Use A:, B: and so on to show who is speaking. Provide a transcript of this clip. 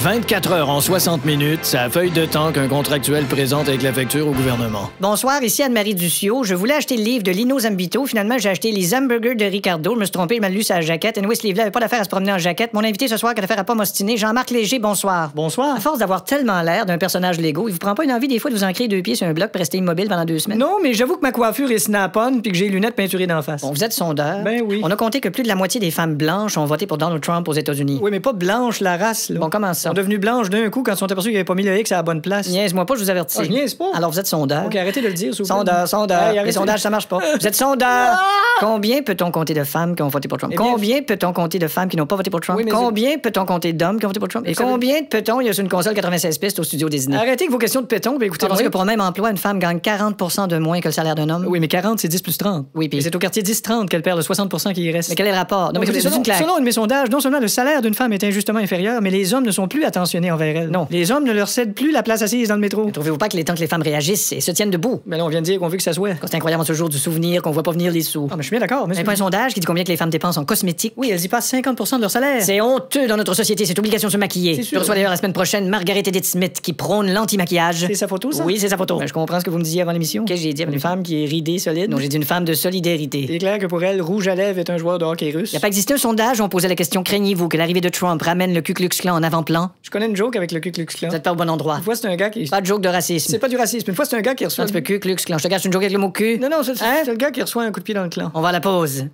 A: 24 heures en 60 minutes, c'est la feuille de temps qu'un contractuel présente avec la facture au gouvernement.
B: Bonsoir, ici Anne-Marie Ducio. Je voulais acheter le livre de Lino Zambito. Finalement, j'ai acheté les hamburgers de Ricardo. Je me suis trompé, je m'ai lu sa jaquette. Et ce livre-là avait pas d'affaire à se promener en jaquette. Mon invité ce soir qui a affaire à pas m'ostiner, Jean-Marc Léger, bonsoir.
C: Bonsoir.
B: À force d'avoir tellement l'air d'un personnage Lego, il vous prend pas une envie des fois de vous ancrer 2 pieds sur un bloc pour rester immobile pendant 2 semaines?
C: Non, mais j'avoue que ma coiffure est snap-on puis que j'ai les lunettes peinturées d'en face.
B: Bon, vous êtes sondeur.
C: Ben oui.
B: On a compté que plus de la moitié des femmes blanches ont voté pour Donald Trump aux États-Unis.
C: Oui, mais pas blanche, la race, là.
B: Bon, comment ça?
C: Ils sont devenus blanches d'un coup quand ils sont aperçus qu'ils avaient pas mis le X à la bonne place.
B: Niaise-moi pas, je vous avertis.
C: Ah, je niaise pas.
B: Alors, vous êtes sondeur.
C: OK, arrêtez de le dire, s'il vous plaît.
B: Sondeur.
C: Hey,
B: Les
C: arrêtez.
B: sondages, ça marche pas. Vous êtes sondeur. Combien peut-on compter de femmes qui ont voté pour Trump?
C: Eh bien,
B: Combien peut-on compter de femmes qui n'ont pas voté pour Trump?
C: Oui, mais
B: Combien peut-on compter d'hommes qui ont voté pour Trump? Et
C: ça veut-
B: combien peut-on, il y a sur une console 96 pistes au studio Disney?
C: Arrêtez avec vos questions de péton, puis écoutez.
B: Vous pensez que pour un même emploi, une femme gagne 40 de moins que le salaire d'un homme?
C: Oui, mais 40, c'est 10 plus 30.
B: Oui, puis-
C: Et c'est au quartier 10-30 qu'elle perd le 60 qui y reste.
B: Mais quel est le rapport? Non, mais
C: Écoutez,
B: c'est une claque.
C: selon un de mes sondages, non seulement le salaire d'une femme est injustement inférieur, mais les hommes ne sont plus attentionnés envers elle.
B: Non.
C: Les hommes ne leur cèdent plus la place assise dans le métro.
B: Trouvez-vous pas qu'il est temps que les femmes réagissent et se tiennent debout?
C: Mais là, on vient de dire qu'on veut que ça soit.
B: C'est incroyable en ce jour du souvenir qu'on voit pas venir les sous.
C: Ah, mais je suis bien d'accord, mais
B: C'est pas un sondage qui dit combien que les femmes dépensent en cosmétiques?
C: Oui, elles y passent 50 de leur salaire.
B: C'est honteux dans notre société, cette obligation de se maquiller.
C: C'est sûr.
B: Je reçois d'ailleurs la semaine prochaine Margaret Edith Smith qui prône l'anti-maquillage.
C: C'est sa photo, ça?
B: Oui, c'est sa photo.
C: Ben, je comprends ce que vous me disiez avant l'émission.
B: Qu'est-ce que j'ai dit avant
C: Une
B: l'émission?
C: femme qui est ridée, solide.
B: Non, j'ai dit une femme de solidarité.
C: C'est clair que pour elle, Rouge à lèvres est un joueur de hockey russe.
B: Il n'y a pas existé un sondage où on posait la question craignez-vous que l'arrivée de Trump ramène le Ku Klux Klan en avant-plan?
C: Je connais une joke avec le Ku Klux Klan.
B: Vous n'êtes pas au bon endroit.
C: Une fois, c'est un gars qui.
B: Pas de joke de racisme.
C: C'est pas du racisme. Une fois, c'est un gars qui reçoit.
B: Un petit peu Ku Klux Klan. Je te cache une joke avec le mot cul.
C: Non, non, c'est
B: Hein?
C: c'est le gars qui reçoit un coup de pied dans le clan.
B: On va à la pause.